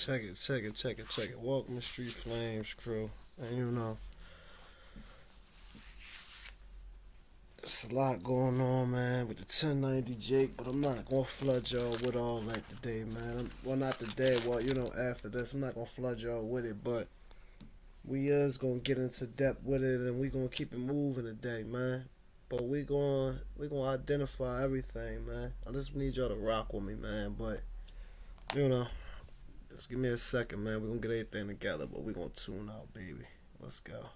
check it. Welcome to Street Flames crew. And you know, there's a lot going on, man, with the 1090 Jake, but I'm not gonna flood y'all with all that today, man. Well, not today, well, after this, I'm not gonna flood y'all with it, but we is gonna get into depth with it and we gonna keep it moving today, man. But we gonna identify everything, man. I just need y'all to rock with me, man. But you know, just give me a second, man. We're gonna get everything together, but we're gonna tune out, baby. Let's go.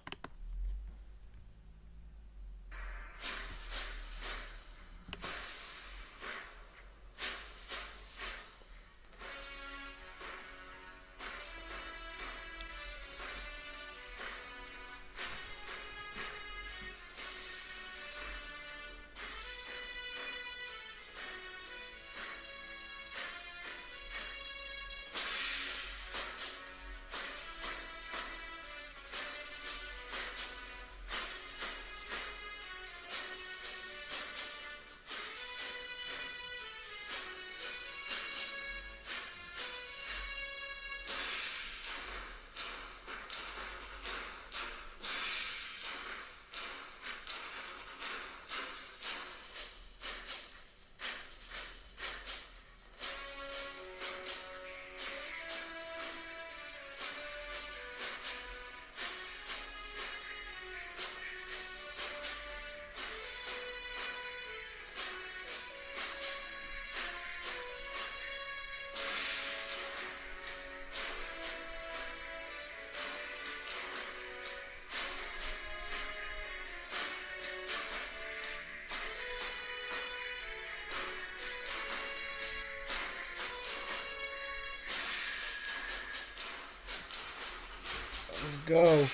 Let's go.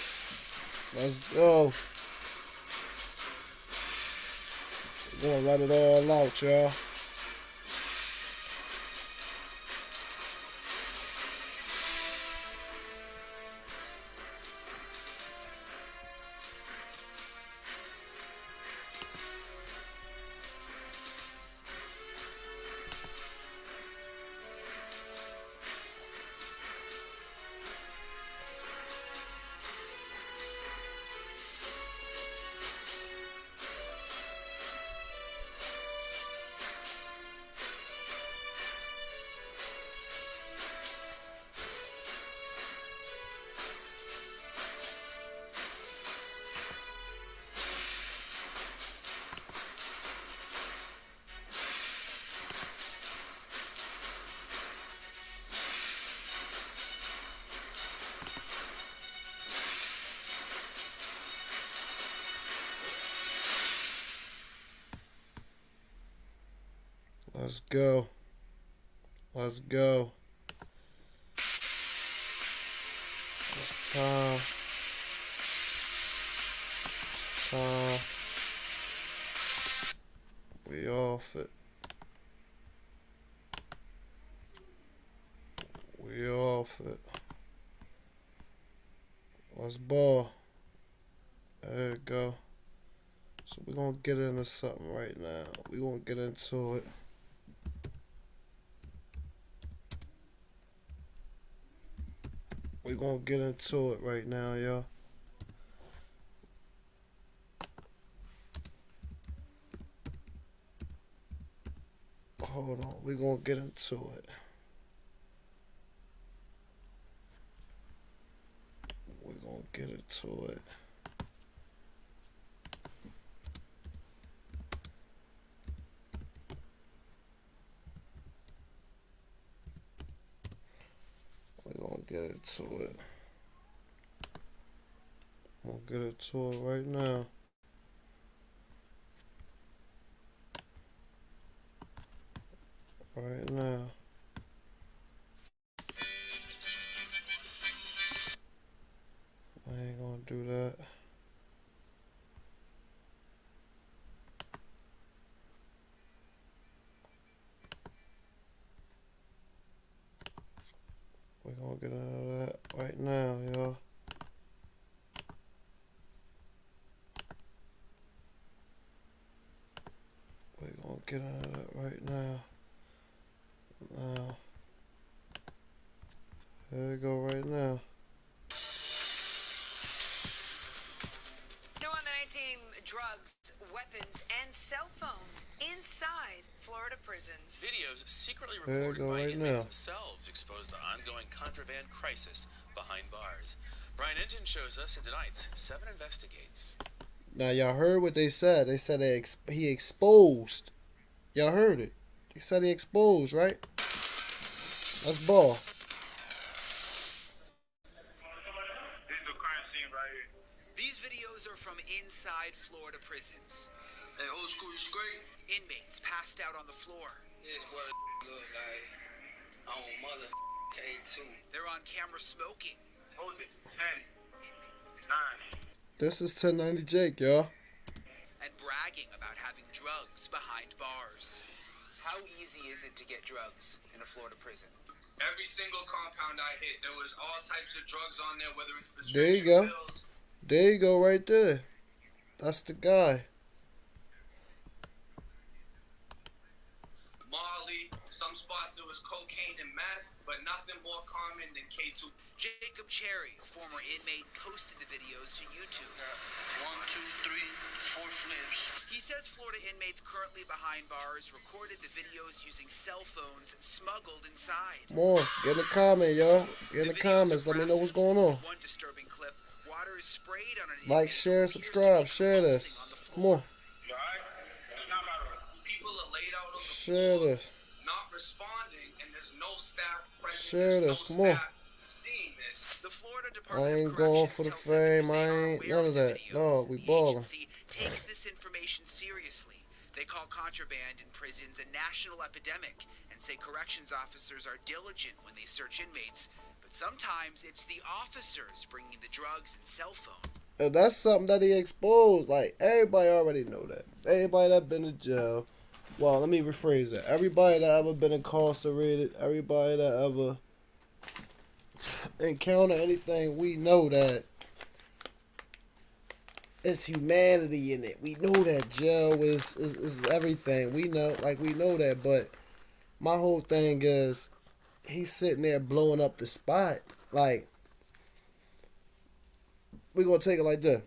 Let's go. We're gonna let it all out, y'all. Let's go. Let's go. It's time. It's time. We off it. We off it. Let's ball. There you go. So we're gonna get into something right now. We're gonna get into it. We're gonna get into it right now, y'all. Hold on. We're gonna get into it. We're gonna get into it. We're gonna get into it. We'll get into it right now. Right now. I ain't gonna do that. We're gonna get into that right now, y'all. We're gonna get into that right now. Now. weapons and cell phones inside Florida prisons. Videos secretly There you recorded go by right inmates now. themselves expose the ongoing contraband crisis behind bars. Brian Enton shows us, and tonight's 7 Investigates. Now y'all heard what they said. They said he exposed. Y'all heard it. They said he exposed, right? That's ball. These videos are from inside Florida prisons. Hey, old school, you straight? Inmates passed out on the floor. This what it look like on mother K2. They're on camera smoking. Hold it. 10, 9. This is 1090 Jake, y'all. And bragging about having drugs behind bars. How easy is it to get drugs in a Florida prison? Every single compound I hit, there was all types of drugs on there, whether it's prescription There you go. pills. There you go, right there. That's the guy. Molly, some spots there was cocaine and meth, but nothing more common than K2. Jacob Cherry, a former inmate, posted the videos to YouTube. 1, 2, 3, 4 flips. He says Florida inmates currently behind bars recorded the videos using cell phones smuggled inside. More. Get in the comment, y'all. Get in the videos comments. are Let me know what's graphic. going on. One disturbing clip, water is sprayed on an Like, inmate share, who appears to subscribe. be Share convulsing this. on the Come floor. on. You alright? It's not about it. People are laid out on the Share floor, this. not responding, and there's no staff present. Share There's this. no Come on. staff seeing this. The Florida I Department ain't of going Corrections for the tells senators fame. I they are ain't aware none of the that. videos, No, we and the ballin'. agency takes this information seriously. They call contraband in prisons a national epidemic and say corrections officers are diligent when they search inmates, but sometimes it's the officers bringing the drugs and cell phones. And that's something that he exposed. Like, everybody already know that. Everybody that been in jail. Well, let me rephrase that. Everybody that ever been incarcerated, everybody that ever encounter anything, we know that it's humanity in it. We know that jail is everything. We know that, but my whole thing is he's sitting there blowing up the spot. Like, we gonna take it like that.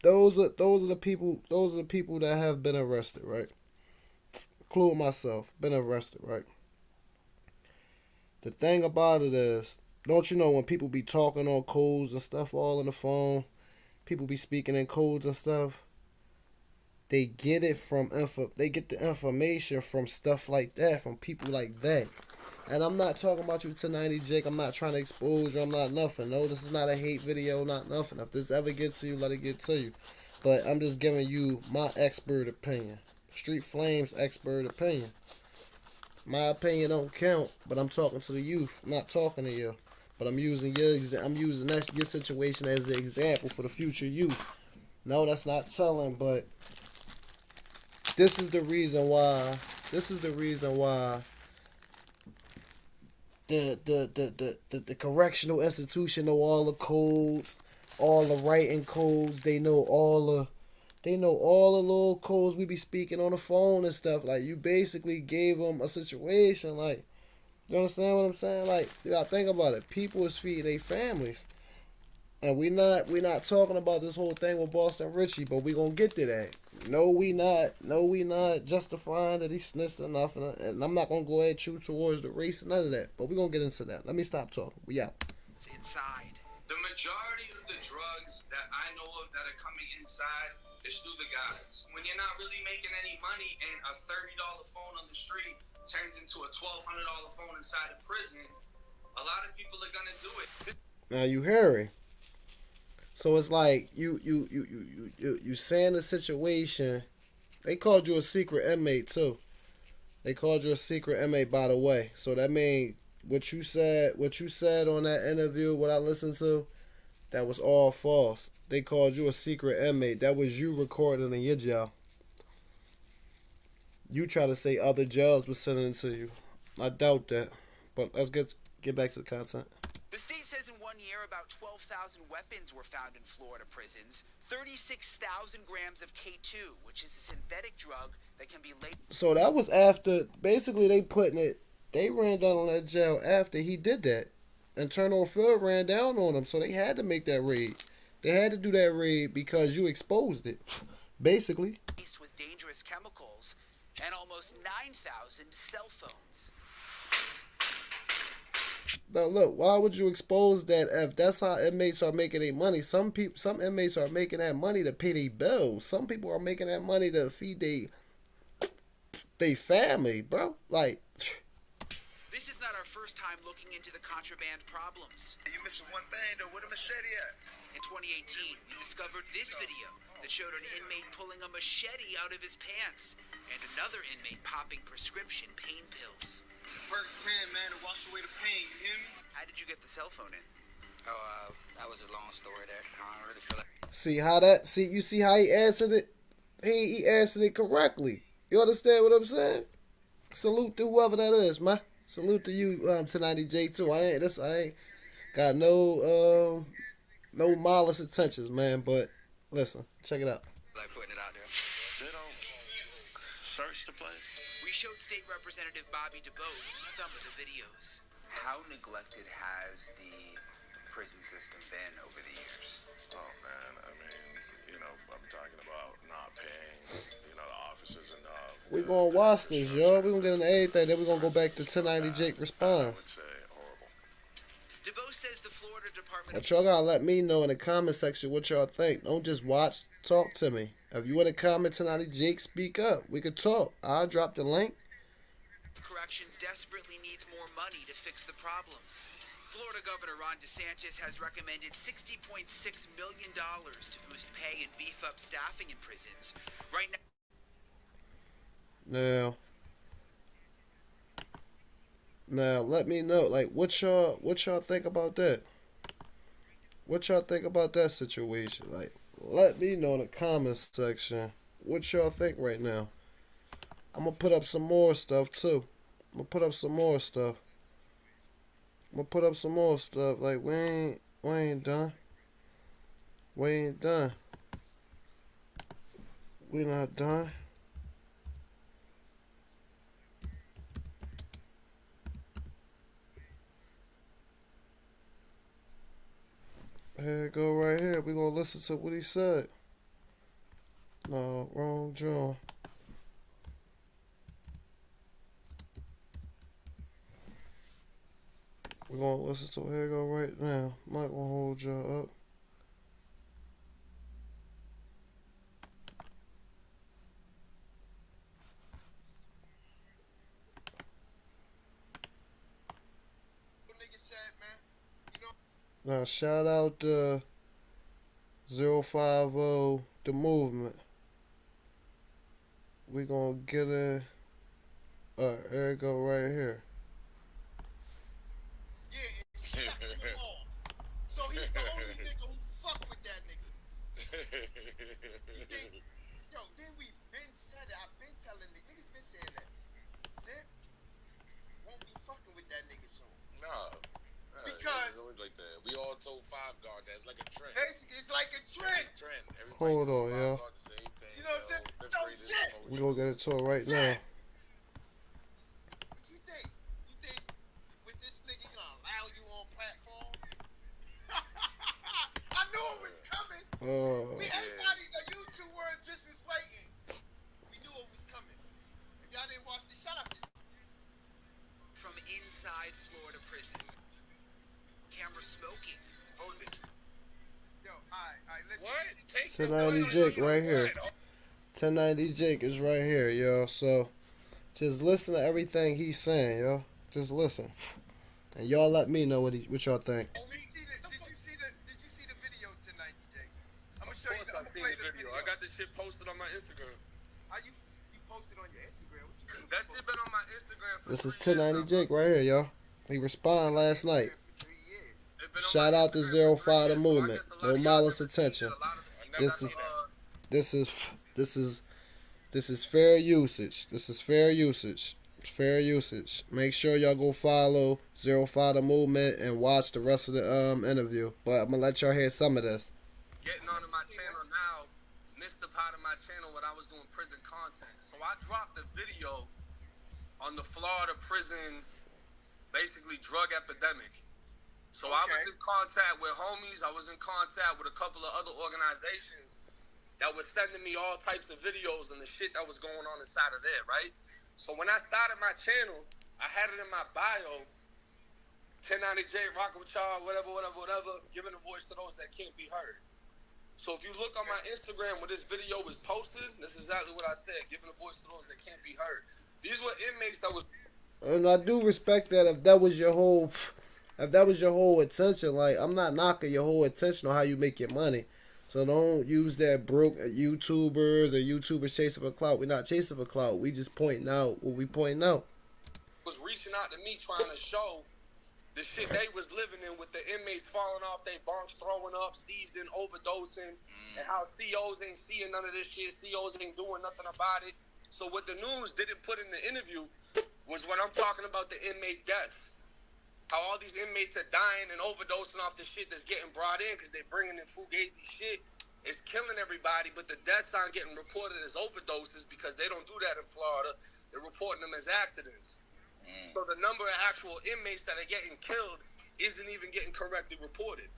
Those are the people that have been arrested, right? Including myself, been arrested, right? The thing about it is, don't you know when people be talking on codes and stuff all on the phone, people be speaking in codes and stuff, they get it from they get the information from stuff like that, from people like that. And I'm not talking about you 1090 Jake. I'm not trying to expose you. I'm not nothing. No, this is not a hate video, not nothing. If this ever gets to you, let it get to you. But I'm just giving you my expert opinion. Street Flames expert opinion. My opinion don't count, but I'm talking to the youth. I'm not talking to you. But I'm using your situation as an example for the future youth. No, that's not telling, but this is the reason why the correctional institution know all the codes, all the writing codes. They know all the little codes we be speaking on the phone and stuff. Like, you basically gave them a situation. Like, you understand what I'm saying? Like, you gotta think about it. People is feeding their families, and we not talking about this whole thing with Boston Richie, but we gonna get to that. No, we not justifying that he snitched or nothing, and I'm not gonna go at you towards the race and none of that. But we gonna get into that. Let me stop talking. We out. It's inside. The majority of the drugs that I know of that are coming inside is through the guys. When you're not really making any money and a $30 phone on the street turns into a $1,200 phone inside a prison, a lot of people are gonna do it. Now you hearing. So it's like you saying the situation. They called you a secret inmate too. They called you a secret inmate, by the way. So that means what you said on that interview, what I listened to, that was all false. They called you a secret inmate. That was you recording in your jail. You try to say other jails were sending it to you. I doubt that. But let's get back to the content. The state says in 1 year about 12,000 weapons were found in Florida prisons, 36,000 grams of K2, which is a synthetic drug that can be laid. So that was after, basically they ran down on that jail after he did that. Internal Field ran down on him, so they had to make that raid. They had to do that raid because you exposed it. basically. Laced with dangerous chemicals, and almost 9,000 cell phones. Now look, why would you expose that if that's how inmates are making their money? Some inmates are making that money to pay their bills. Some people are making that money to feed they family, bro. Like, This is not our first time looking into the contraband problems. You missing one thing though. Where the machete at? In 2018, we discovered this video that showed an inmate pulling a machete out of his pants and another inmate popping prescription pain pills. Perk 10, man, to wash away the pain, you hear me? How did you get the cell phone in? Oh, that was a long story there. I don't really feel like. you see how he answered it? He answered it correctly. You understand what I'm saying? Salute to whoever that is, man. Salute to you, 1090J too. I ain't got no malice intentions, man. But listen, check it out. Like putting it out there. They don't search the place. We showed State Representative Bobby DuBose some of the videos. How neglected has the prison system been over the years? Oh man, I mean, I'm talking about not paying, the officers enough. We gonna watch this, yo. We gonna get into everything. Then we gonna go back to 1090 Jake I response. would say horrible. DuBose says the Florida Department But y'all gotta let me know in the comment section what y'all think. Don't just watch. Talk to me. If you want to comment 1090 Jake, speak up. We could talk. I'll drop the link. Corrections desperately needs more money to fix the problems. Florida Governor Ron DeSantis has recommended $60.6 million to boost pay and beef up staffing in prisons. Right now, Now let me know, like, what y'all think about that? What y'all think about that situation? Like, let me know in the comments section what y'all think right now. I'm gonna put up some more stuff too. I'm gonna put up some more stuff. Like, we ain't done. We not done. Here it go right here. We gonna listen to what he said. No, wrong John. We're gonna listen to here it go right now. Might wanna hold y'all up. Now shout out to 050 the movement. We gonna get in. There it go right here. Yeah, and suck him off. So he's the only nigga who fuck with that nigga. You think, then we been said it. I've been telling niggas been saying that. Zip won't be fucking with that nigga soon. Nah. Because it's always like that. We all told Five Guard that it's like a trend. basically it's like a trend. Hold on, yo. You know what I'm saying? So shit. We gonna get into it right now. What you think? You think with this nigga gonna allow you on platforms? I knew it was coming. Everybody, you two were just was waiting. We knew it was coming. If y'all didn't watch this, shut up. from inside Florida prison. Camera smoking. Hold it. Yo, alright, listen. What? 1090 Jake right here. 1090 Jake is right here, yo. So just listen to everything he's saying, yo. Just listen, and y'all let me know what y'all think. Did you see the video tonight, Jake? I'm gonna show you. I'm gonna I play seen the video. I got this shit posted on my Instagram. How you posted on your Instagram? What you That shit been on my Instagram for This is 3 years 1090 now. Jake right here, y'all. He responded last night. for 3 years? It been on Shout my out to Instagram for 3 05 the years, so I movement. guess a lot No of y'all malice never attention. seen it. A lot of- This is fair usage. This is fair usage. Fair usage. Make sure y'all go follow 05 the movement and watch the rest of the interview. But I'm gonna let y'all hear some of this. Getting onto my channel now missed the part of my channel when I was doing prison content. So I dropped a video on the Florida prison, basically drug epidemic. So I was in contact with homies. I was in contact with a couple of other organizations. that was sending me all types of videos and the shit that was going on inside of there, right? So when I started my channel, I had it in my bio, 1090J, rockin' with y'all, whatever, giving a voice to those that can't be heard. So if you look on my Instagram when this video was posted, this is exactly what I said, giving a voice to those that can't be heard. These were inmates that was... And I do respect that if that was your whole intention. Like, I'm not knocking your whole intention on how you make your money. So don't use that broke YouTubers or YouTubers chasing for clout. We're not chasing for clout. We just pointing out what we pointing out. Was reaching out to me trying to show the shit they was living in with the inmates falling off their bunks, throwing up, seizing, overdosing, and how COs ain't seeing none of this shit. COs ain't doing nothing about it. So what the news didn't put in the interview was when I'm talking about the inmate deaths. How all these inmates are dying and overdosing off the shit that's getting brought in because they're bringing in fugazi shit. It's killing everybody, but the deaths aren't getting reported as overdoses because they don't do that in Florida. They're reporting them as accidents. So the number of actual inmates that are getting killed isn't even getting correctly reported.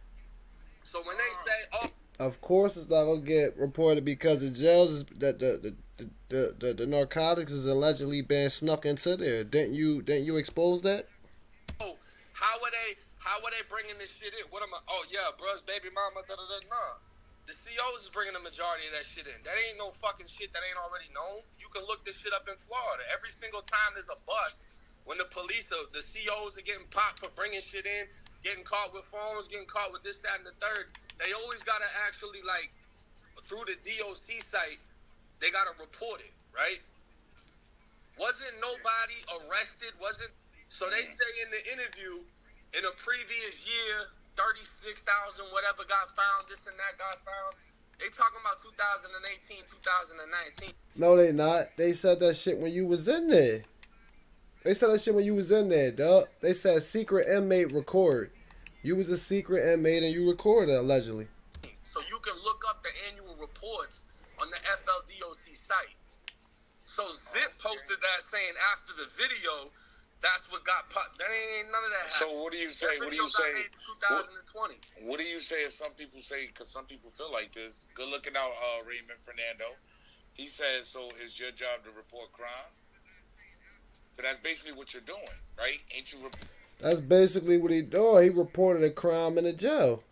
So when they say, "Oh," of course it's not gonna get reported because the jails is that the narcotics is allegedly being snuck into there. Didn't you expose that? "Oh, how are they bringing this shit in? What am I? Oh yeah, bruh's baby mama, Nah, the COs is bringing the majority of that shit in. That ain't no fucking shit that ain't already known. You can look this shit up in Florida. Every single time there's a bust. When the police, the COs are getting popped for bringing shit in, getting caught with phones, getting caught with this, that, and the third, they always got to actually, like, through the DOC site, they got to report it, right? Wasn't nobody arrested, so they say in the interview, in a previous year, 36,000 whatever got found, this and that got found. They talking about 2018, 2019. No, they not. They said that shit when you was in there. They said that shit when you was in there, dog. They said secret inmate record. You was a secret inmate and you recorded, allegedly. So you can look up the annual reports on the FLDOC site. So Zip posted that saying after the video, that's what got popped. That ain't none of that happened. So what do you say? That What do you video got say? made in 2020. What do you say if some people say, because some people feel like this, good looking out Raymond Fernando, he says, so it's your job to report crime? So that's basically what you're doing, right? Ain't you? That's basically what he doing. He reported a crime in the jail.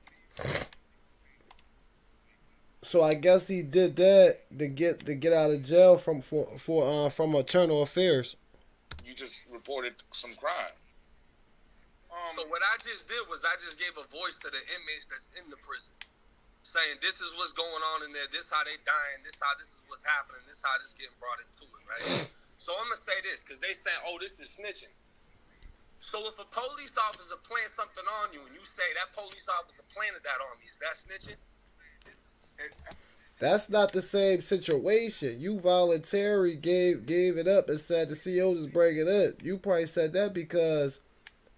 So I guess he did that to get out of jail from internal affairs. You just reported some crime. So what I just did was I just gave a voice to the inmates that's in the prison, saying this is what's going on in there, this how they dying, this is what's happening, this how this getting brought into it, right? So I'm gonna say this because they say, oh, this is snitching. So if a police officer plants something on you and you say that police officer planted that on me, is that snitching? That's not the same situation. You voluntarily gave it up and said the COs is breaking it. You probably said that because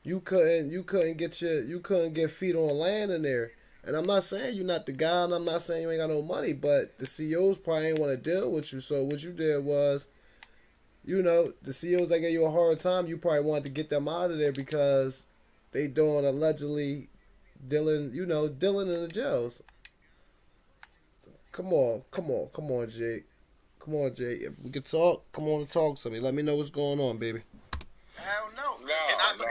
you couldn't get feet on land in there. And I'm not saying you're not the guy, and I'm not saying you ain't got no money, but the COs probably ain't want to deal with you. So what you did was, the COs that gave you a hard time, you probably wanted to get them out of there because they doing allegedly dealing in the jails. Come on, Jake. Come on, Jake. If we could talk, come on and talk to me. Let me know what's going on, baby. Hell no. If a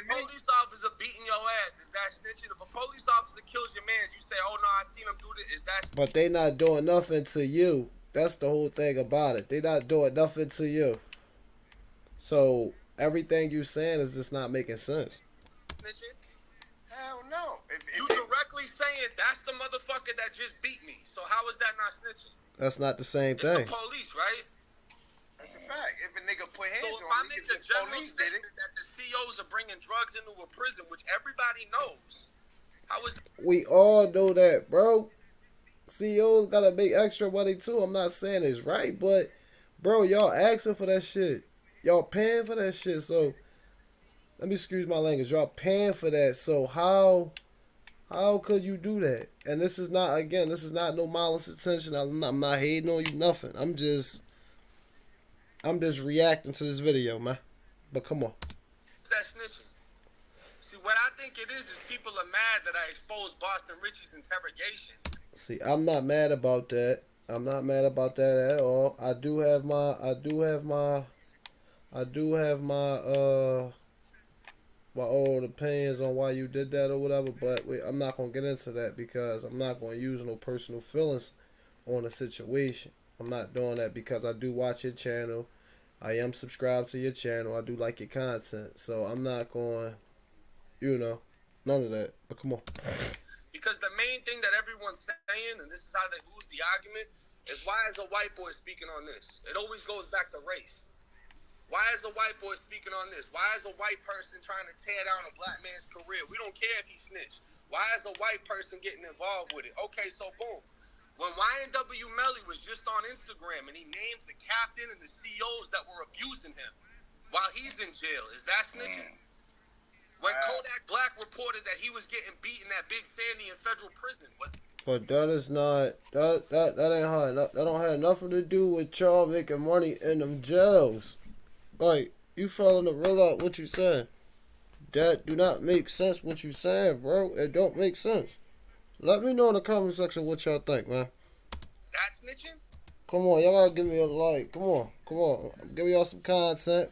police officer beating your ass, is that snitching? If a police officer kills your man, you say, oh no, I seen him do this, is that snitching? But they not doing nothing to you. That's the whole thing about it. They not doing nothing to you. So everything you saying is just not making sense. Snitching? Hell no. You directly saying that's the motherfucker that just beat me. So how is that not snitching? That's not the same It's thing. the police, right? That's a fact. If a nigga put hands So if on I me, make if the the general police did it, statement that the COs are bringing drugs into a prison, which everybody knows, how is We all know that, bro. CEOs gotta make extra money too. I'm not saying it's right, but bro, y'all asking for that shit. Y'all paying for that shit. So let me excuse my language. Y'all paying for that. So how could you do that? And this is not no malice intention. I'm not hating on you, nothing. I'm just reacting to this video, man. But come on. that snitching? See, what I think it is people are mad that I exposed Boston Richie's interrogation. See, I'm not mad about that. I'm not mad about that at all. I do have my old opinions on why you did that or whatever, but I'm not gonna get into that because I'm not gonna use no personal feelings on the situation. I'm not doing that because I do watch your channel. I am subscribed to your channel. I do like your content, so I'm not going, none of that. But come on. Because the main thing that everyone's saying, and this is how they lose the argument, is why is a white boy speaking on this? It always goes back to race. Why is a white boy speaking on this? Why is a white person trying to tear down a black man's career? We don't care if he snitched. Why is a white person getting involved with it? Okay, so boom. When YNW Melly was just on Instagram and he named the captain and the CEOs that were abusing him while he's in jail, is that snitching? When Kodak Black reported that he was getting beaten at Big Sandy in federal prison, but that is not that ain't how that don't have nothing to do with y'all making money in them jails. Like, you failing to real out what you saying. That do not make sense what you saying, bro. It don't make sense. Let me know in the comment section what y'all think, man. That's snitching? Come on, y'all gotta give me a like. Come on. Give y'all some content.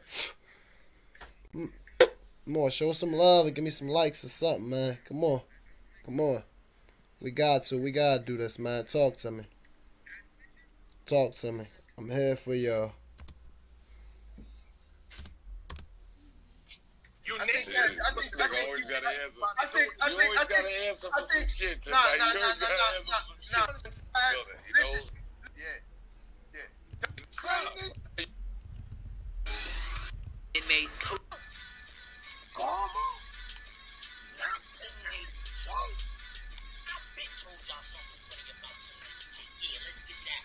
Come on, show some love and give me some likes or something, man. Come on. We gotta do this, man. Talk to me. I'm here for y'all. You nigga always got an answer. You always got an answer for some shit tonight. You always got an answer for some shit. Inmate. Karma? Not tonight. I've been told y'all something funny about tonight. Yeah, let's get that.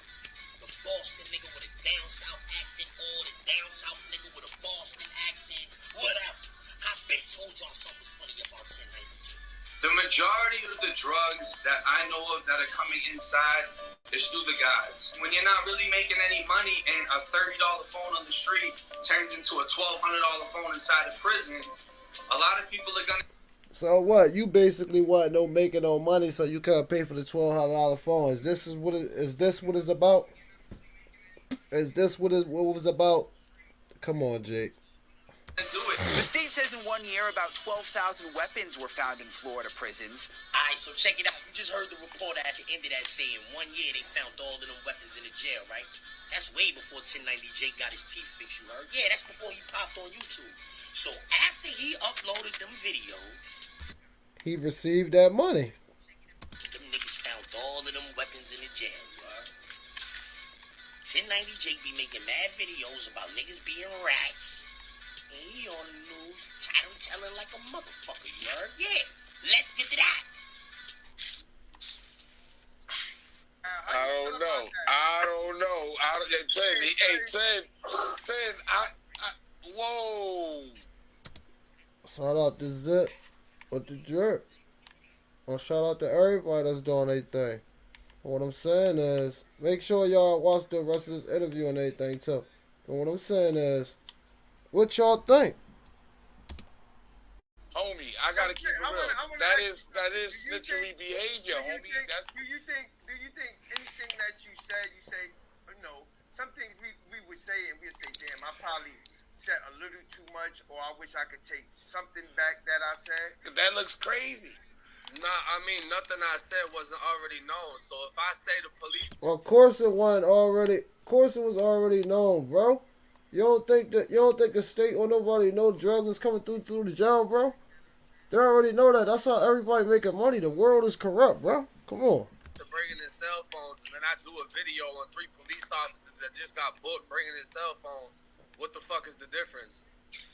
The Boston nigga with a down south accent, or the down south nigga with a Boston accent, whatever. I've been told y'all something funny about tonight. The majority of the drugs that I know of that are coming inside is through the guys. When you're not really making any money and a $30 phone on the street turns into a $1,200 phone inside a prison, a lot of people are gonna. So what? You basically no making no money, so you can't pay for the $1,200 phone. Is this what it's about? Is this what it was about? Come on, Jake. The state says in 1 year, about 12,000 weapons were found in Florida prisons. Alright, so check it out. You just heard the reporter at the end of that saying 1 year they found all of them weapons in the jail, right? That's way before 1090 Jake got his teeth fixed, you heard? Yeah, that's before he popped on YouTube. So after he uploaded them videos, he received that money. Them niggas found all of them weapons in the jail, you heard? 1090 Jake be making mad videos about niggas being rats. And he on the news, telling like a motherfucker, you heard? Yeah, let's get to that. I don't know. Whoa. Shout out to Zip with the drip. Or shout out to everybody that's doing their thing. But what I'm saying is, make sure y'all watch the rest of this interview and everything too. But what I'm saying is, what y'all think? Homie, I gotta keep it real. That is snitchery behavior, homie. Do you think anything that you say, some things we would say and we'd say, damn, I probably said a little too much, or I wish I could take something back that I said. That looks crazy. Nah, I mean, nothing I said wasn't already known. So if I say the police... Well, of course it wasn't already. Of course it was already known, bro. You don't think the state or nobody know drugs is coming through the jail, bro? They already know that. That's how everybody making money. The world is corrupt, bro. Come on. To bringing in cell phones, and then I do a video on 3 police officers that just got booked bringing in cell phones. What the fuck is the difference?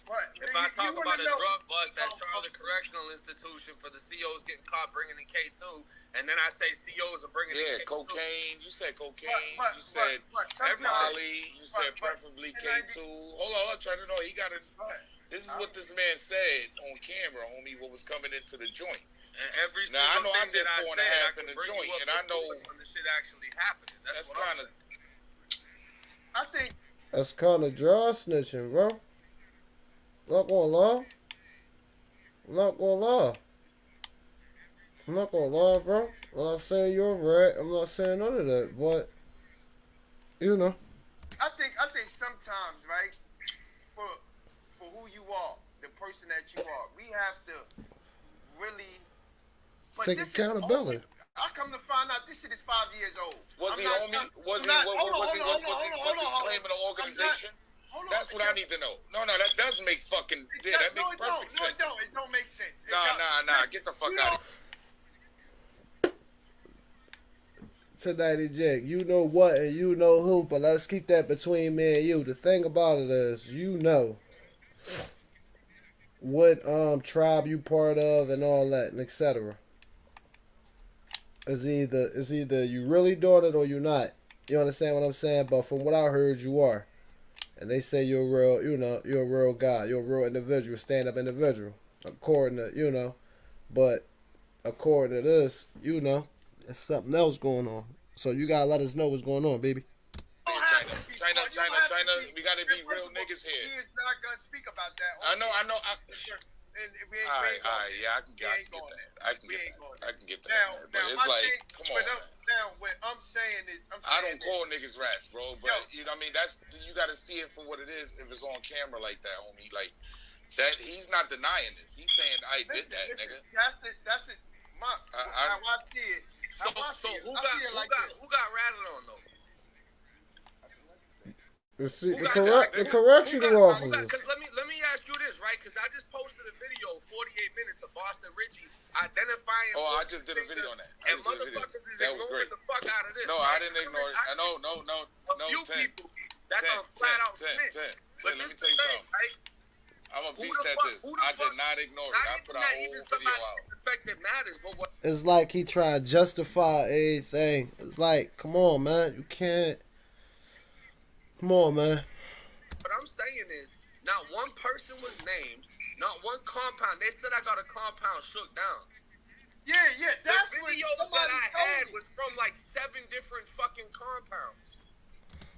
What? If I talk about a drug bust at Charlotte Correctional Institution for the COs getting caught bringing in K2, and then I say COs are bringing in K2. Cocaine. You said cocaine. You said Molly. You said preferably K2. Hold on. I'm trying to know. He got to... This is what this man said on camera, homie, what was coming into the joint. Now, I know I did 4.5 in the joint, and I know... When the shit actually happened. That's kind of... I think... That's kind of dry snitching, bro. Not gonna lie. I'm not gonna lie, bro. I'm not saying you're right. I'm not saying none of that, but you know. I think sometimes, right, for who you are, the person that you are, we have to really take accountability. I come to find out this shit is 5 years old. Was he homie? Was he claiming an organization? That's what I need to know. No, that does make fucking. Yeah, that makes perfect sense. No, it don't make sense. Nah. Get the fuck out of here. Tonighty Jake, you know what and you know who, but let's keep that between me and you. The thing about it is, you know what tribe you part of and all that and etc. It's either you really doing it or you not. You understand what I'm saying? But from what I heard, you are. And they say you're real, you're a real guy. You're a real individual, stand-up individual. According to, but according to this, there's something else going on. So you gotta let us know what's going on, baby. China, we gotta be real niggas here. He is not gonna speak about that. I know. Alright, yeah, I can get that. But it's like, come on, man. Now, what I'm saying is, I don't call niggas rats, bro. But you know what I mean? You gotta see it for what it is. If it's on camera like that, homie, like that, he's not denying this. He's saying, "I did that, nigga." That's the. How I see it. Who got ratted on though? The correctional officers. Because let me ask you this, right? Because I just posted a video, 48 minutes of Boston Richie identifying. Oh, I just did a video on that. And motherfuckers is ignoring the fuck out of this. No, I didn't ignore it. No. A few people that's gonna flat out snitch. Let me tell you something. Right? I'm a beast at this. I did not ignore it. I put a whole video out. It's like he tried to justify everything. It's like, come on, man. You can't. Come on, man. What I'm saying is, not one person was named, not one compound. They said I got a compound shook down. Yeah, that's the what videos somebody that I told had me. was from like 7 different fucking compounds.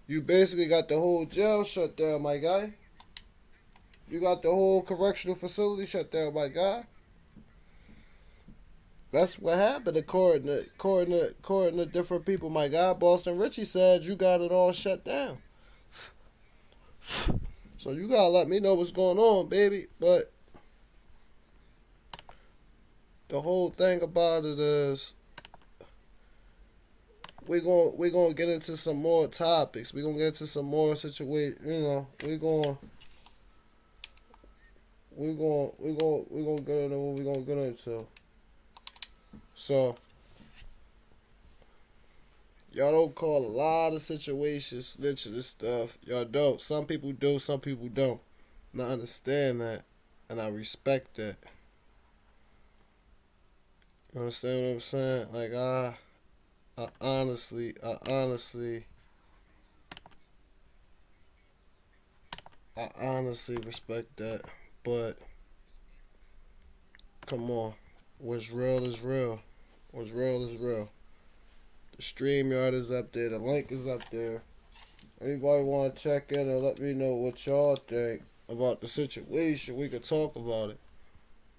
You basically got the whole jail shut down, my guy. You got the whole correctional facility shut down, my guy. That's what happened according to different people, my guy. Boston Richie said you got it all shut down. So you gotta let me know what's going on, baby. But the whole thing about it is we're gonna get into some more topics. We're gonna get into some more situations. We're gonna get into what we're gonna get into. So y'all don't call a lot of situations snitching and stuff. Y'all don't. Some people do, some people don't. And I understand that, and I respect that. You understand what I'm saying? Like I honestly respect that. But come on, what's real is real. What's real is real. The StreamYard is up there. The link is up there. Anybody want to check in and let me know what y'all think about the situation? We could talk about it.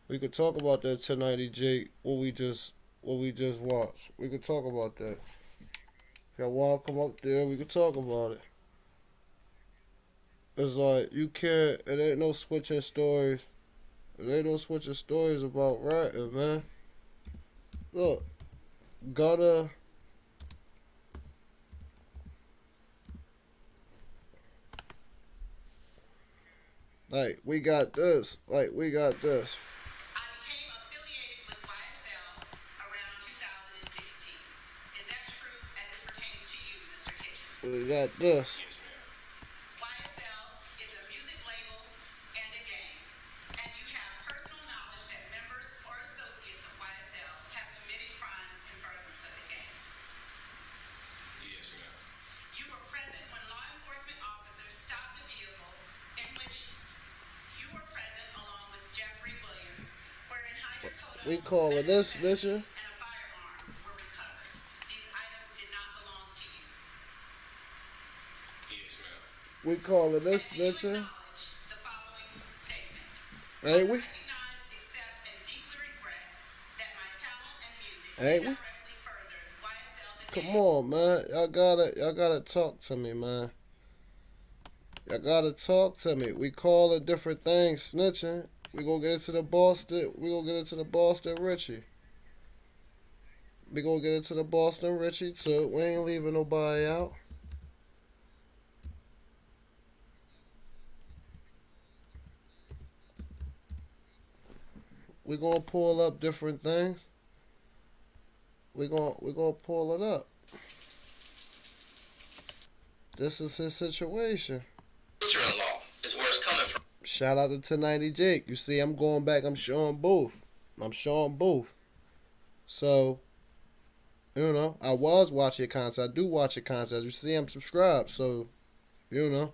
We could talk about that tonight, Jake. What we just watched. We could talk about that. If y'all want to come up there, we could talk about it. It's like you can't. It ain't no switching stories. It ain't no switching stories about ratting, man. Look, gotta. Like, we got this. Like, we got this. I became affiliated with YSL around 2016. Is that true as it pertains to you, Mr. Kitchens? We got this. YSL is a music label and a gang, and you have personal knowledge that members or associates of YSL have committed crimes in furtherance of the gang. Yes, ma'am. You were present when law enforcement officers stopped a vehicle in which you were present along with Jeffrey Williams, wherein hydrocodone We call it this, snitching. and a firearm were recovered. These items did not belong to you. Yes, ma'am. We call it this, And you snitching. acknowledge the following statement. Ain't we? Recognize, accept, and deeply regret that my talent and music Ain't we? directly Come on, man. Y'all gotta talk to me, man. Y'all gotta talk to me. We call it different things, snitching. We gonna get into the Boston. We gonna get into the Boston Richie. We gonna get into the Boston Richie too. We ain't leaving nobody out. We gonna pull up different things. We gonna pull it up. This is his situation. Sister-in-law is where it's coming from. Shout out to 1090 Jake. You see, I'm going back. I'm showing both. So, you know, I was watching your content. I do watch your content. You see, I'm subscribed. So, you know.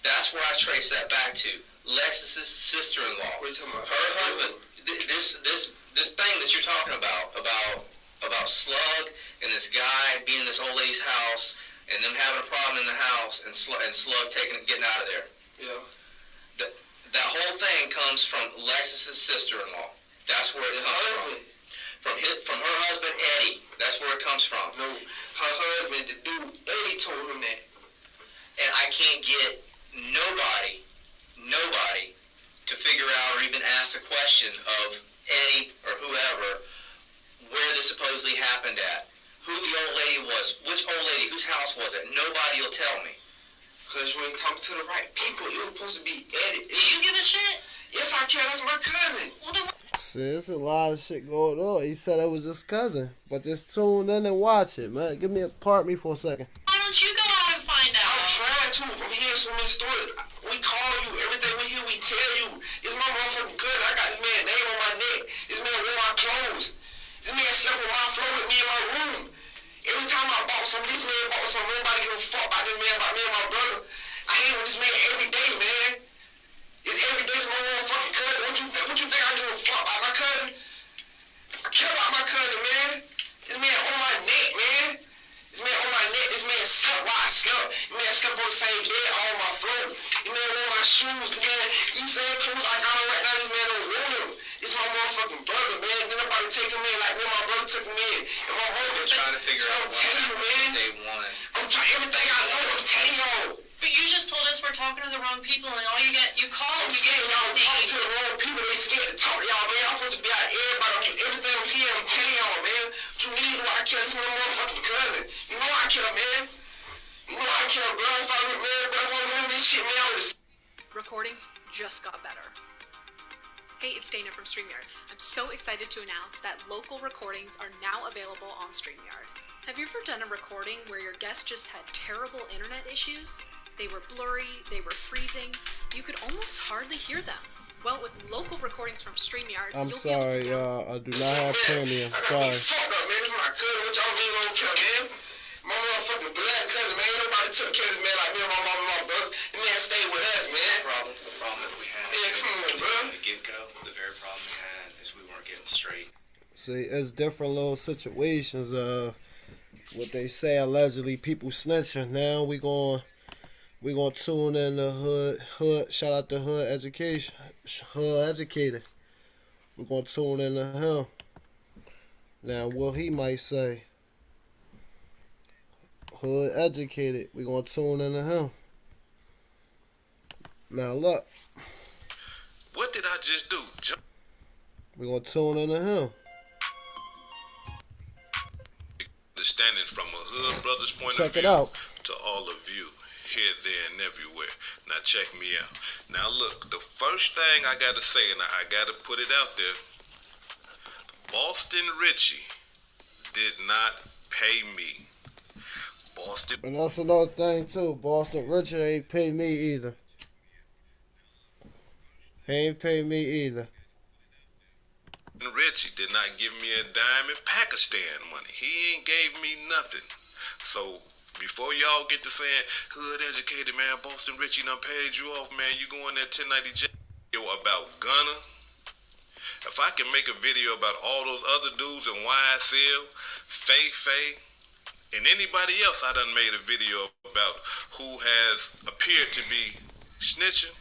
That's where I trace that back to. Lexus's sister-in-law. What are you talking about? Her husband. This thing that you're talking about Slug and this guy being in this old lady's house and them having a problem in the house and Slug getting out of there. Yeah. That whole thing comes from Lexus's sister-in-law. That's where it comes from. From her husband Eddie. That's where it comes from. No, her husband, the dude, Eddie told him that. And I can't get nobody to figure out or even ask the question of Eddie or whoever where this supposedly happened at. Who the old lady was. Which old lady? Whose house was it? Nobody will tell me. Because you ain't talking to the right people. You're supposed to be Eddie. Do you give a shit? Yes, I can. That's my cousin. See, there's a lot of shit going on. He said it was his cousin. But just tune in and watch it, man. Part me for a second. Why don't you go out and find out? I'm trying to. I'm hearing so many stories. We call you. Everything we hear, we tell you. It's my motherfucking cousin. I got this man's name on my neck. This man wore my clothes. This man slept on my floor with me in my room. Every time I bought something, this man bought something. Nobody give a fuck about this man, about me and my brother. I hang with this man every day, man. It's every day to my motherfucking cousin. What you think I give a fuck about my cousin? I care about my cousin, man. This man on my neck, man. This man on my neck. This man slept while I slept. This man slept on the same bed on my floor. This man wore my shoes. This man, these same clothes I got on right now, this man don't wear them. This my motherfucking brother, man. Did nobody take him in like me and my brother took him in. And my mom, We're trying to figure out I'm telling you, man. Day one. I'm trying everything I know. I'm telling y'all. But you just told us we're talking to the wrong people, and all you call I'm scared y'all talking to the wrong people. They scared to talk to y'all, man. I'm supposed to be out everybody. Everything I'm here, I'm telling y'all, man. What you mean? Do I care? This is my motherfucking cousin. You know I care, man. You know I care, bro. If I was married, bro, if I was doing this shit, man, I would have. Recordings just got better. Hey, it's Dana from StreamYard. I'm so excited to announce that local recordings are now available on StreamYard. Have you ever done a recording where your guest just had terrible internet issues? They were blurry, they were freezing, you could almost hardly hear them. Well, with local recordings from StreamYard, I'm sorry, y'all. I do not have premium. Sorry. Fuck up, man. This is my cousin. What y'all mean don't care, man? My motherfucking blood cousin, man. Ain't nobody took care of this man like me and my mom and my brother. The man stayed with us, man. The problem that we had. Yeah, come on, bro. From the get-go, the very problem we had is we weren't getting straight. See, it's different little situations of what they say allegedly people snitching. Now we gonna tune in the hood. Shout out to Hood Education, Hood Educated. We're gonna tune in to him. Now what he might say. Hood Educated. We're gonna tune in to him. Now look. What did I just do? We're gonna tune in to him. Understanding from a hood brother's point Check of view it out. to all of you here, there, and everywhere. Now check me out. Now look, the first thing I gotta say, and I gotta put it out there, Boston Richie did not pay me. Boston. And that's another thing too. Boston Richard ain't pay me either. He ain't pay me either. Richie did not give me a dime in Pakistan money. He ain't gave me nothing. So before y'all get to saying Hood Educated, man, Boston Richie done paid you off, man, you going there 1090 J about Gunna. If I can make a video about all those other dudes in YSL, Faye, and anybody else I done made a video about who has appeared to be snitching,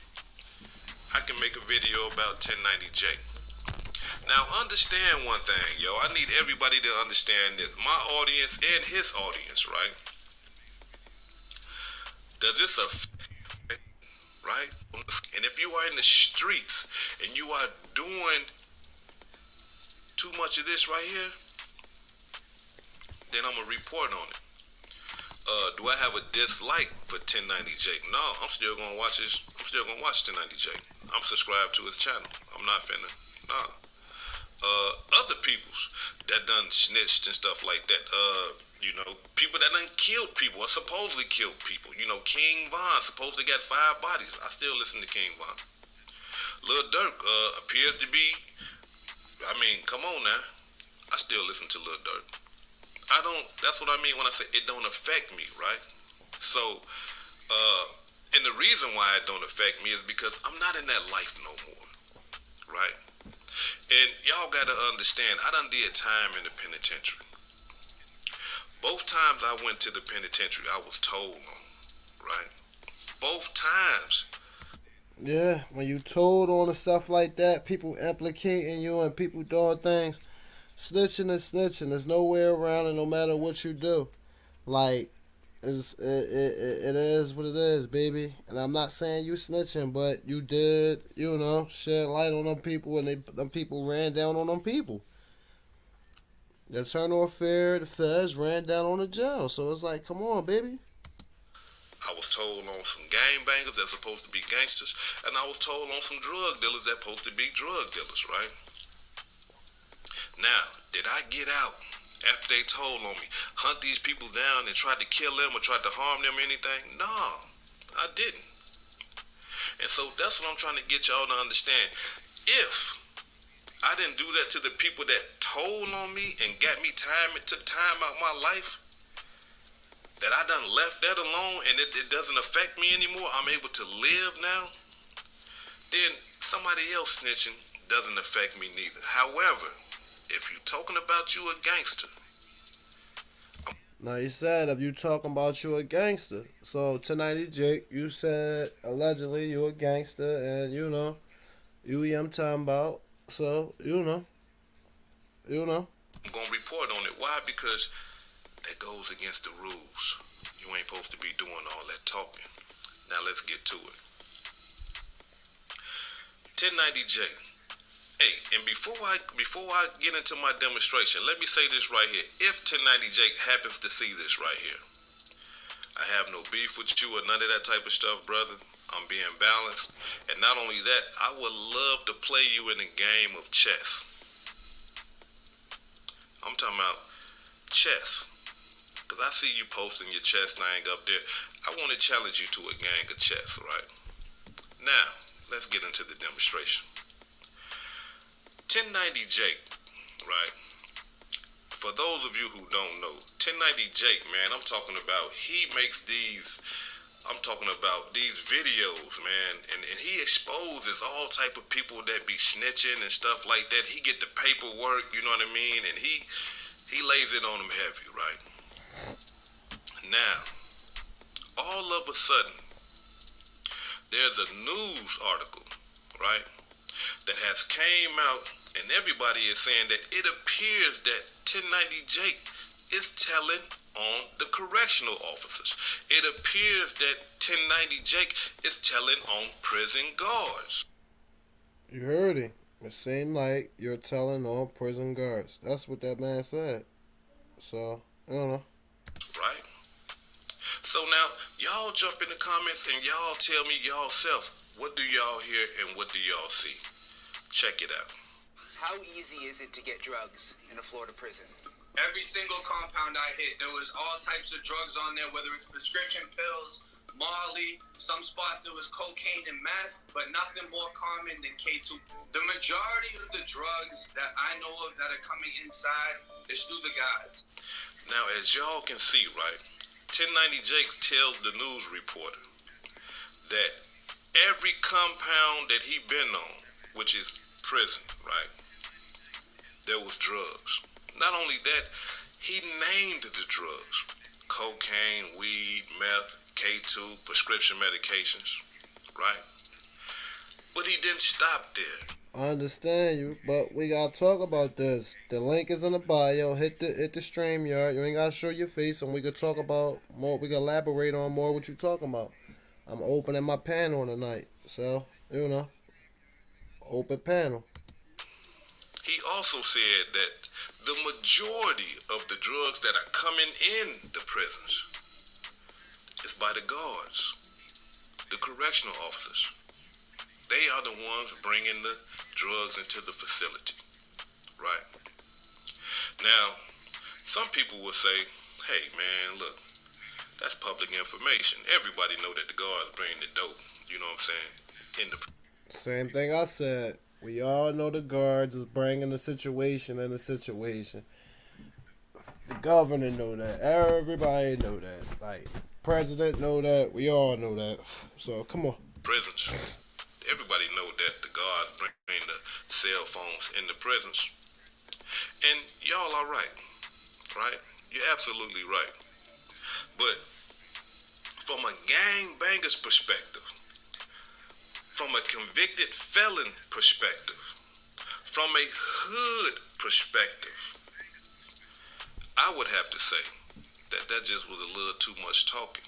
I can make a video about 1090 J. Now understand one thing, yo. I need everybody to understand this. My audience and his audience, right? Does this affect, right? And if you are in the streets and you are doing too much of this right here, then I'm gonna report on it. Do I have a dislike for 1090 Jake? No, I'm still gonna watch his. I'm still gonna watch 1090 Jake. I'm subscribed to his channel. I'm not finna. Nah. Other peoples that done snitched and stuff like that. You know, people that done killed people or supposedly killed people. You know, King Von supposedly got 5 bodies. I still listen to King Von. Lil Durk appears to be. I mean, come on now. I still listen to Lil Durk. I don't. That's what I mean when I say it don't affect me, right? So, and the reason why it don't affect me is because I'm not in that life no more, right? And y'all gotta understand, I done did time in the penitentiary. Both times I went to the penitentiary, I was told on, right? Both times. Yeah, when you told on and stuff like that, people implicating you and people doing things. Snitching is snitching. There's no way around it no matter what you do. Like, it is what it is, baby. And I'm not saying you snitching, but you did, you know, shed light on them people, and them people ran down on them people. The internal affair, the feds ran down on the jail. So it's like, come on, baby. I was told on some gangbangers that's supposed to be gangsters, and I was told on some drug dealers that's supposed to be drug dealers, right? Now, did I get out after they told on me, hunt these people down and tried to kill them or tried to harm them or anything? No, I didn't. And so that's what I'm trying to get y'all to understand. If I didn't do that to the people that told on me and got me time, it took time out my life, that I done left that alone and it doesn't affect me anymore, I'm able to live now, then somebody else snitching doesn't affect me neither. However, if you talking about you a gangster. Now you said if you talking about you a gangster. So 1090 Jake, you said allegedly you a gangster and you know, you I'm talking about. So, you know. I'm gonna report on it. Why? Because that goes against the rules. You ain't supposed to be doing all that talking. Now let's get to it. 1090 Jake. Hey, and before I get into my demonstration, let me say this right here. If 1090 Jake happens to see this right here, I have no beef with you or none of that type of stuff, brother. I'm being balanced. And not only that, I would love to play you in a game of chess. I'm talking about chess. Because I see you posting your chess thing up there. I want to challenge you to a game of chess, right? Now, let's get into the demonstration. 1090 Jake, right? For those of you who don't know, 1090 Jake, man, I'm talking about he makes these, I'm talking about these videos, man, and he exposes all type of people that be snitching and stuff like that. He get the paperwork, you know what I mean, and he lays it on them heavy, right? Now, all of a sudden, there's a news article, right, that has came out, and everybody is saying that it appears that 1090 Jake is telling on the correctional officers. It appears that 1090 Jake is telling on prison guards. You heard him. It seemed like you're telling on prison guards. That's what that man said. So, I don't know. Right? So now, y'all jump in the comments and y'all tell me y'all self, what do y'all hear and what do y'all see? Check it out. How easy is it to get drugs in a Florida prison? Every single compound I hit, there was all types of drugs on there, whether it's prescription pills, Molly, some spots there was cocaine and meth, but nothing more common than K2. The majority of the drugs that I know of that are coming inside is through the guides. Now, as y'all can see, right, 1090 Jakes tells the news reporter that every compound that he been on, which is prison, right, there was drugs. Not only that, he named the drugs. Cocaine, weed, meth, K2, prescription medications, right? But he didn't stop there. I understand you, but we gotta talk about this. The link is in the bio. Hit the stream yard. You ain't gotta show your face, and we could talk about more. We can elaborate on more what you talking about. I'm opening my panel tonight, so open panel. He also said that the majority of the drugs that are coming in the prisons is by the guards, the correctional officers. They are the ones bringing the drugs into the facility, right? Now, some people will say, hey, man, look, that's public information. Everybody know that the guards bring the dope, you know what I'm saying, in the Same thing I said. We all know the guards is bringing the situation in the situation. The governor know that. Everybody know that. Like, president know that. We all know that. So, come on. prisons. Everybody know that the guards bring the cell phones in the prisons. And y'all are right? You're absolutely right. But from a gangbanger's perspective, from a convicted felon perspective, from a hood perspective, I would have to say that just was a little too much talking.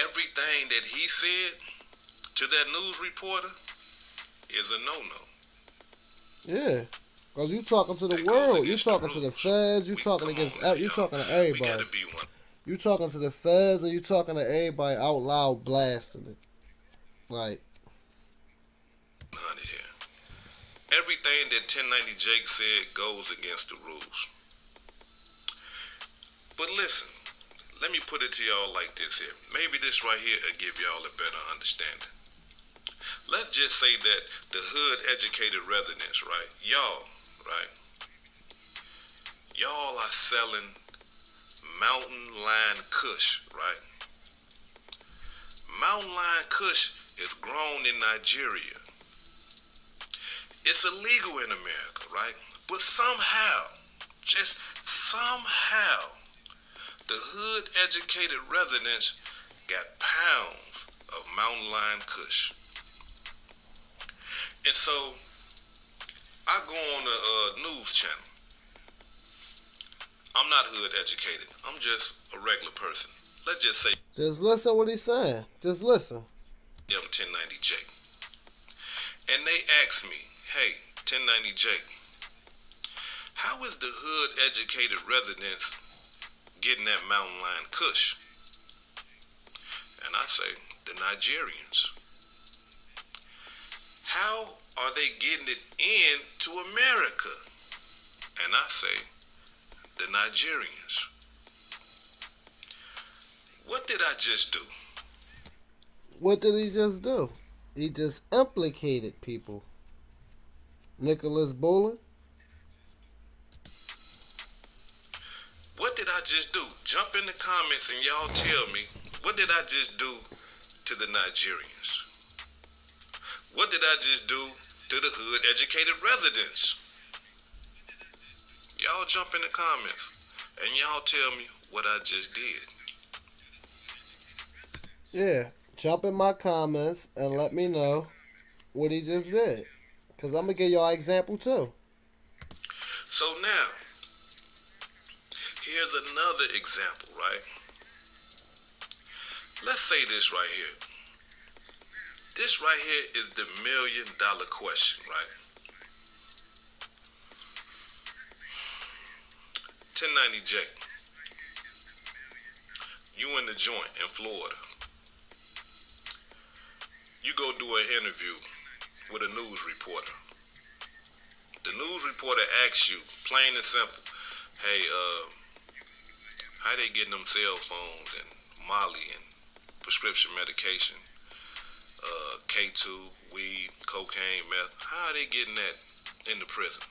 Everything that he said to that news reporter is a no-no. Yeah. Because you talking to the world. You talking to the feds. You talking against. You talking to everybody. You talking to the feds and you talking to everybody out loud blasting it. Like. Everything that 1090 Jake said goes against the rules. But listen, let me put it to y'all like this here. Maybe this right here will give y'all a better understanding. Let's just say that the hood educated residents, right? Y'all are selling Mountain Lion Kush, right? Mountain Lion Kush is grown in Nigeria. It's illegal in America, right? But somehow, just somehow, the hood educated residents got pounds of Mountain Lion Kush. And so, I go on a news channel. I'm not hood educated. I'm just a regular person. Let's just say. Just listen what he's saying. Just listen. I'm 1090 Jake. And they asked me, hey, 1090 Jake, how is the hood educated residents getting that Mountain Lion Kush? And I say, the Nigerians. How are they getting it in to America? And I say, the Nigerians. What did I just do? What did he just do? He just implicated people. Nicholas Bolin. What did I just do? Jump in the comments and y'all tell me, what did I just do to the Nigerians? What did I just do to the hood educated residents? Y'all jump in the comments and y'all tell me what I just did. Yeah, jump in my comments and let me know what he just did. Because I'm going to give y'all an example too. So now, here's another example, right? Let's say this right here. This right here is the $1 million question, right? 1090 Jake, you in the joint in Florida. You go do an interview with a news reporter. The news reporter asks you, plain and simple, hey, how they getting them cell phones and Molly and prescription medication, K2, weed, cocaine, meth, how are they getting that in the prison?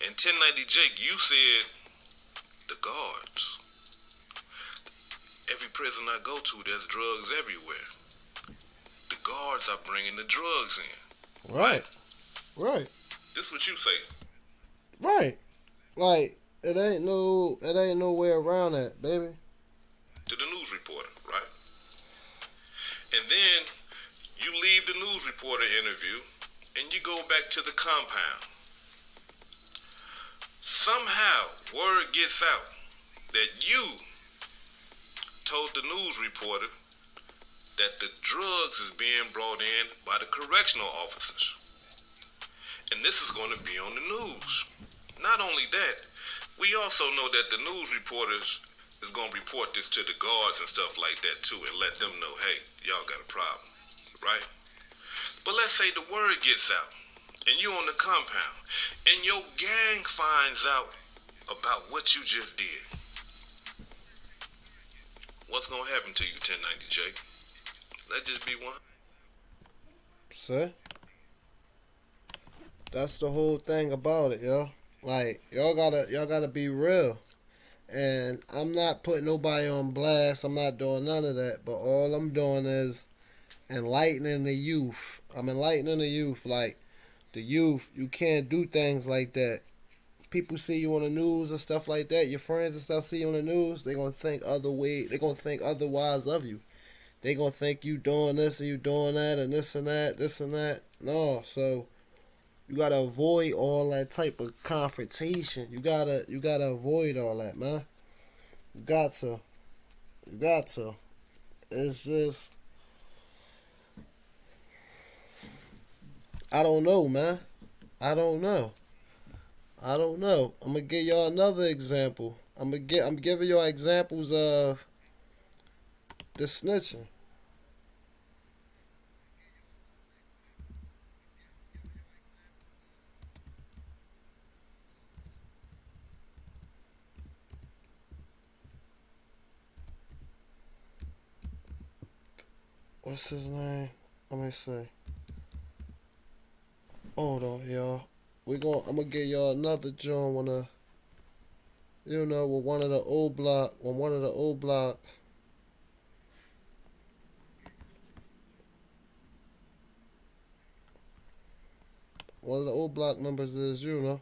And 1090 Jake, you said the guards. Every prison I go to, there's drugs everywhere. The guards are bringing the drugs in. Right. This is what you say. Right. Like, it ain't no way around that, baby. To the news reporter, right? And then you leave the news reporter interview and you go back to the compound. Somehow, word gets out that you told the news reporter that the drugs is being brought in by the correctional officers. And this is going to be on the news. Not only that, we also know that the news reporters is going to report this to the guards and stuff like that too, and let them know, hey, y'all got a problem, right? But let's say the word gets out, and you on the compound, and your gang finds out about what you just did. What's going to happen to you, 1090 Jake? Let just be one. See? That's the whole thing about it, yo. Like, y'all gotta be real. And I'm not putting nobody on blast. I'm not doing none of that. But all I'm doing is enlightening the youth. I'm enlightening the youth. Like, the youth, you can't do things like that. People see you on the news and stuff like that. Your friends and stuff see you on the news. They're going to think other way. They're going to think otherwise of you. They're going to think you doing this and you doing that and this and that, this and that. No, so you got to avoid all that type of confrontation. You got to avoid all that, man. You got to. It's just, I don't know, man. I don't know. I'm gonna give y'all another example. I'm giving y'all examples of the snitching. What's his name? Let me see. Hold on, y'all. I'm gonna give y'all another joint with one of the old block, one of the old block members is, I'm gonna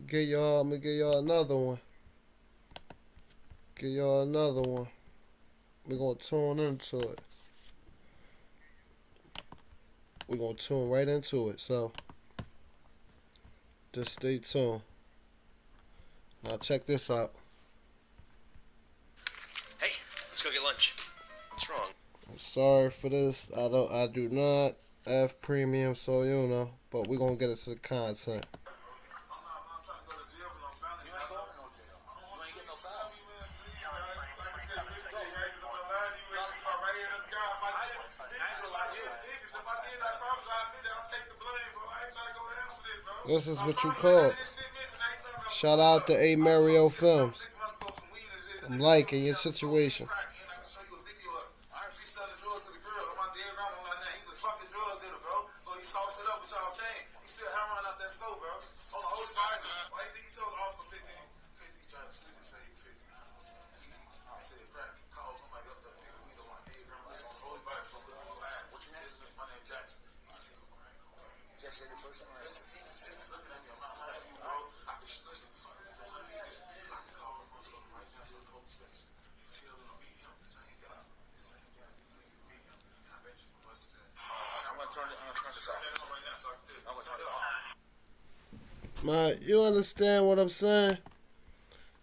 give y'all another one. We're gonna tune into it. We're going to tune right into it. So, just stay tuned. Now, check this out. Hey, let's go get lunch. What's wrong? I'm sorry for this. I do not have premium, so but we're going to get into the content. This is what you call it. Shout out to A. Mario Films. I'm liking your situation. Man, you understand what I'm saying?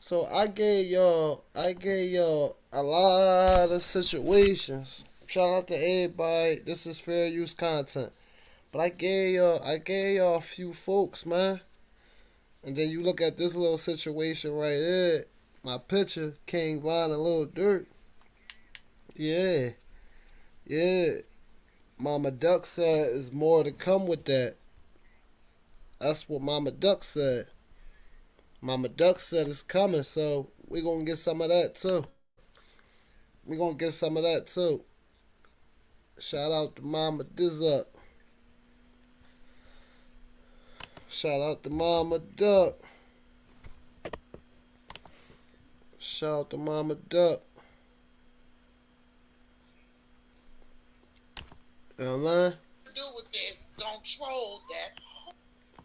So I gave y'all a lot of situations. Shout out to everybody. This is fair use content. But I gave y'all a few folks, man. And then you look at this little situation right here. My picture, King Von and Lil Durk. Yeah. Mama Duck said there's more to come with that. That's what Mama Duck said. Mama Duck said it's coming, so we're going to get some of that too. Shout out to Mama Dizup. Shout out to Mama Duck. You know what I mean? Do with this, control that.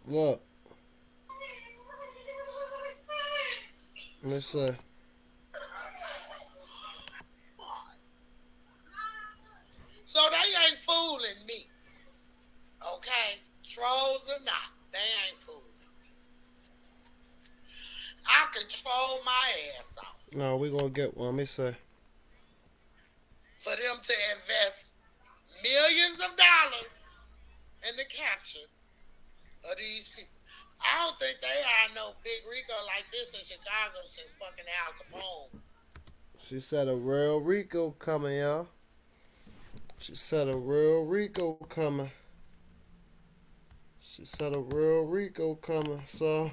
Look. Let me see. No, we gonna get one. Let me say. For them to invest millions of dollars in the capture of these people. I don't think they had no big Rico like this in Chicago since fucking Al Capone. She said a real Rico coming, y'all. She said a real Rico coming. She said a real Rico coming. So,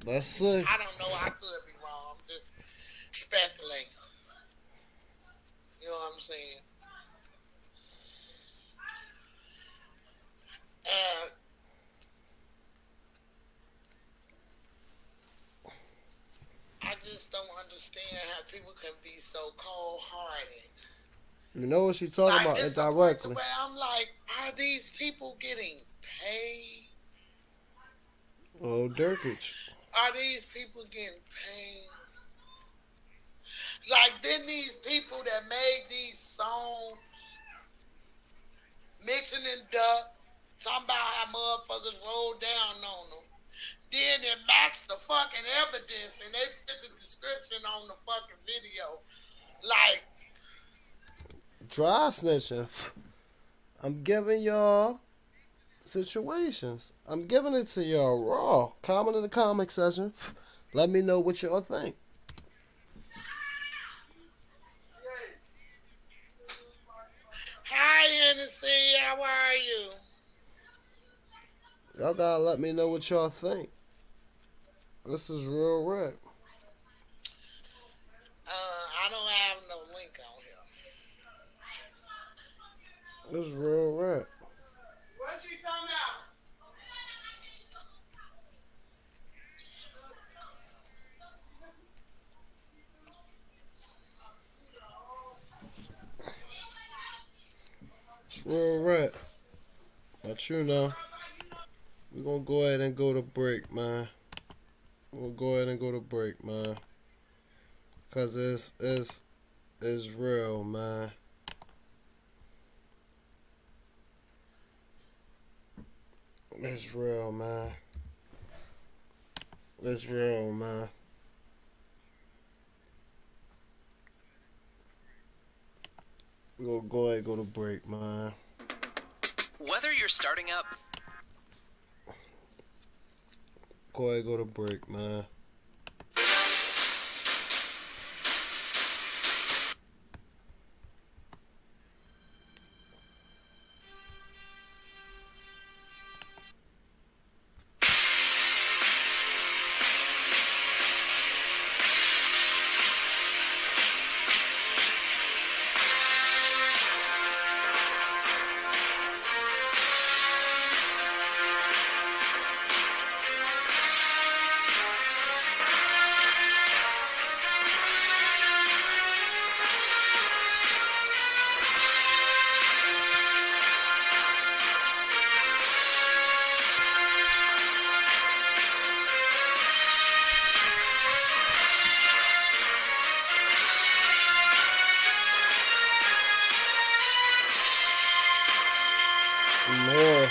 let's see. I don't know. I could be wrong. I'm just speculating. You know what I'm saying? And I just don't understand how people can be so cold-hearted. You know what she talking about it's a point indirectly. where I'm like, are these people getting paid? Oh, Durkich. Are these people getting paid? Like, then these people that made these songs, mixing and duck, talking about how motherfuckers rolled down on them. Then they matched the fucking evidence and they fit the description on the fucking video. Like, Dry snitching. I'm giving y'all situations. I'm giving it to y'all raw. Comment in the comment section. Let me know what y'all think. hi, Hennessy, how are you? Y'all gotta let me know what y'all think. This is real rap. I don't have no link on here. This is real rap. What's she talking about? It's real rap. But you know, we're gonna go ahead and go to break, man. We'll go ahead and go to break, man. Cause it's real, man. It's real, man. It's real, man. We'll go ahead and go to break, man. Whether you're starting up, Go ahead and go to break, man. Man.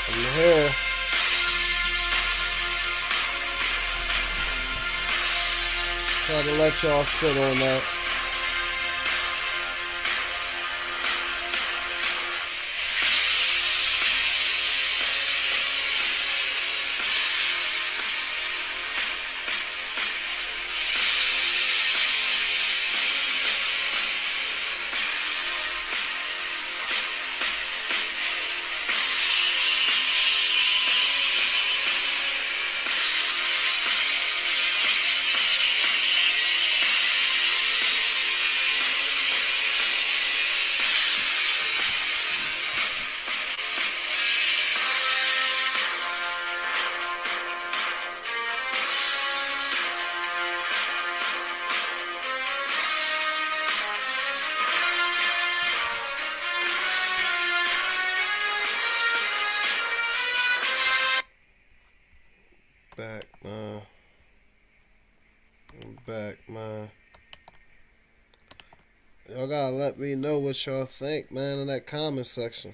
I'm here. Try to let y'all sit on that. back, man. Y'all gotta let me know what y'all think, man, in that comment section.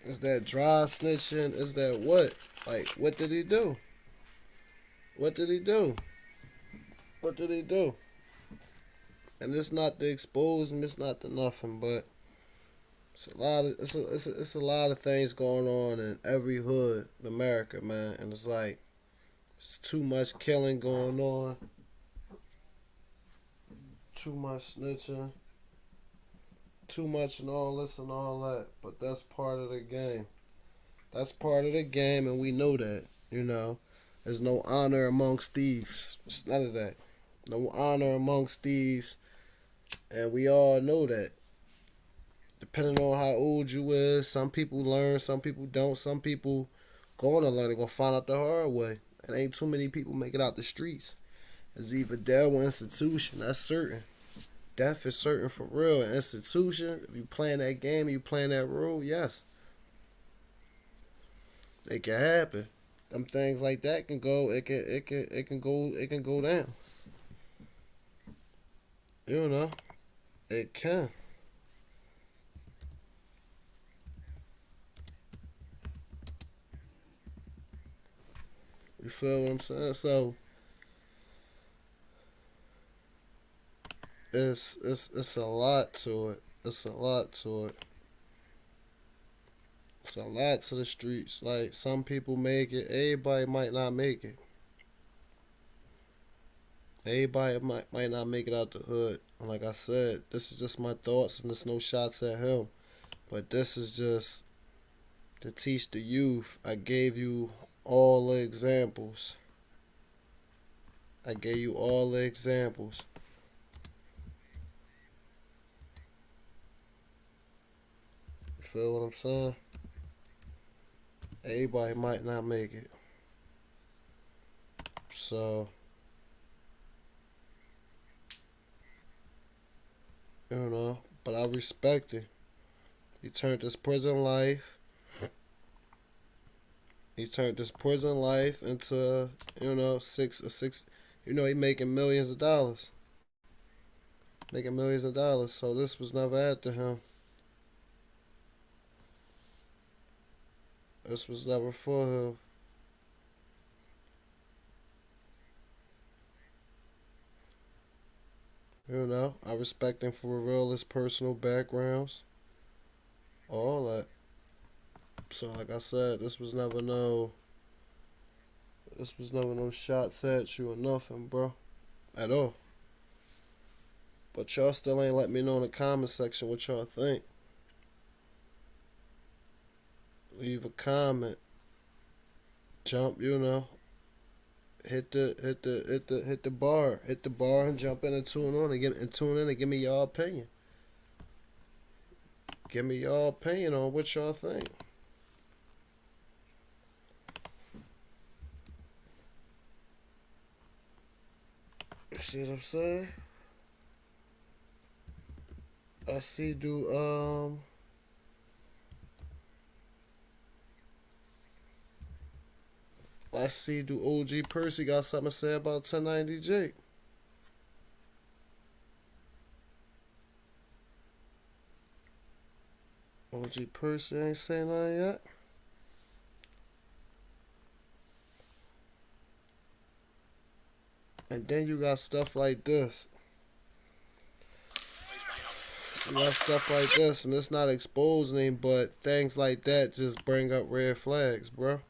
Is that dry snitching? Is that what? Like, what did he do? What did he do? What did he do? And it's not to expose him, it's not to nothing, but it's a lot of things going on in every hood in America, man. And it's like, it's too much killing going on. Too much snitching. Too much and all this and all that. But that's part of the game. That's part of the game, and we know that, you know. There's no honor amongst thieves. It's none of that. No honor amongst thieves. And we all know that. Depending on how old you is, some people learn, some people don't. Some people gonna learn. They're gonna find out the hard way. And ain't too many people make it out the streets. It's either death or institution. That's certain. Death is certain for real. An institution, if you playing that game, you playing that role, yes. It can happen. Them things like that can go. It can go down. You know, it can. You feel what I'm saying? So it's a lot to it. It's a lot to it. It's a lot to the streets. Like, some people make it, everybody might not make it. Everybody might not make it out the hood. And like I said, this is just my thoughts, and there's no shots at him. But this is just to teach the youth. I gave you all the examples. I gave you all the examples. You feel what I'm saying? Everybody might not make it. So, you know, but I respect it. He turned his prison life. He turned his prison life into, you know, six. You know, he making millions of dollars. Making millions of dollars. So this was never after him. This was never for him. You know, I respect him for reveal his personal backgrounds. All that. So like I said, this was never no shots at you or nothing, bro. At all. But y'all still ain't let me know in the comment section what y'all think. Leave a comment. Jump, you know. Hit the bar and jump in and tune in and give me y'all opinion. Give me y'all opinion on what y'all think. You see what I'm saying? I see do OG Percy got something to say about 1090 Jake? OG Percy ain't saying nothing yet. And then you got stuff like this. You got stuff like this, and it's not exposing him, but things like that just bring up red flags, bro.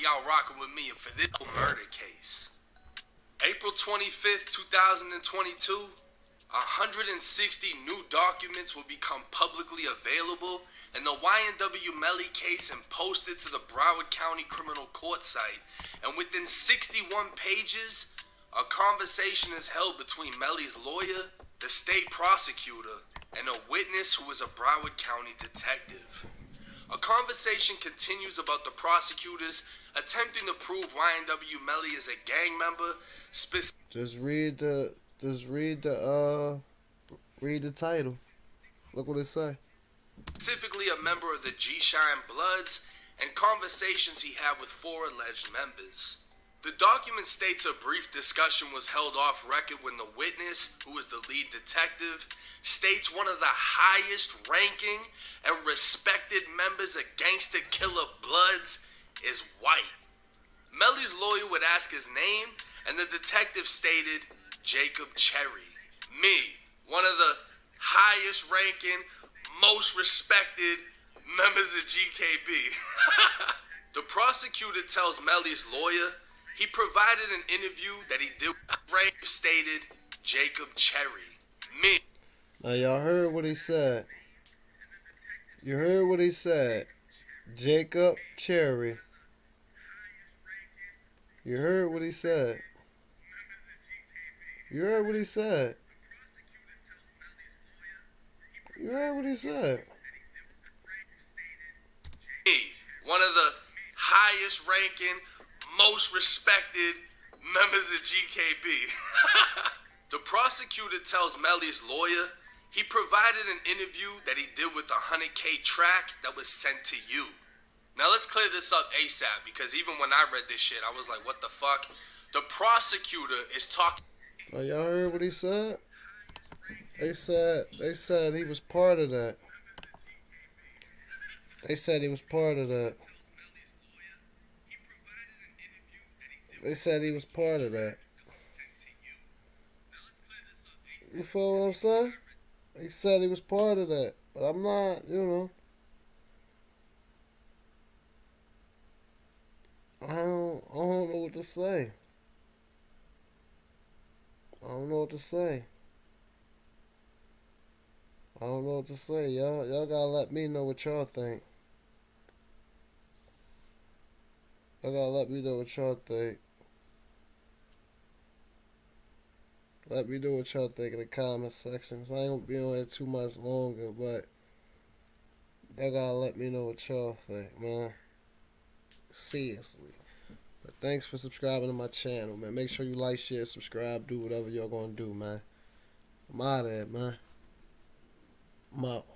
Y'all rocking with me for this murder case. April 25th, 2022, 160 new documents will become publicly available in the YNW Melly case and posted to the Broward County Criminal Court site. And within 61 pages, a conversation is held between Melly's lawyer, the state prosecutor, and a witness who is a Broward County detective. A conversation continues about the prosecutors attempting to prove YNW Melly is a gang member. Read the title. Look what it say. Specifically a member of the G-Shine Bloods and conversations he had with 4 alleged members. The document states a brief discussion was held off record when the witness, who was the lead detective, states one of the highest ranking and respected members of Gangsta Killer Bloods is white. Melly's lawyer would ask his name, and the detective stated Jacob Cherry. Me, one of the highest ranking, most respected members of GKB. The prosecutor tells Melly's lawyer he provided an interview that he did with Ray, stated Jacob Cherry. Me. Now y'all heard what he said. You heard what he said. Jacob Cherry. You heard what he said. You heard what he said. You heard what he said. Me, one of the highest ranking, most respected members of GKB. The prosecutor tells Melly's lawyer he provided an interview that he did with a 100K track that was sent to you. Now let's clear this up ASAP, because even when I read this shit, I was like, what the fuck? The prosecutor is talking. Oh, y'all heard what he said? They said he was part of that. They said he was part of that. They said he was part of that. You feel what I'm saying? They said he was part of that. But I'm not, you know. I don't know what to say. I don't know what to say. I don't know what to say. Y'all gotta let me know what y'all think. Y'all gotta let me know what y'all think. Let me know what y'all think in the comment sections. I ain't gonna be on here too much longer, but y'all gotta let me know what y'all think, man. Seriously. But thanks for subscribing to my channel, man. Make sure you like, share, subscribe, do whatever y'all gonna do, man. I'm out of here, man. I'm out.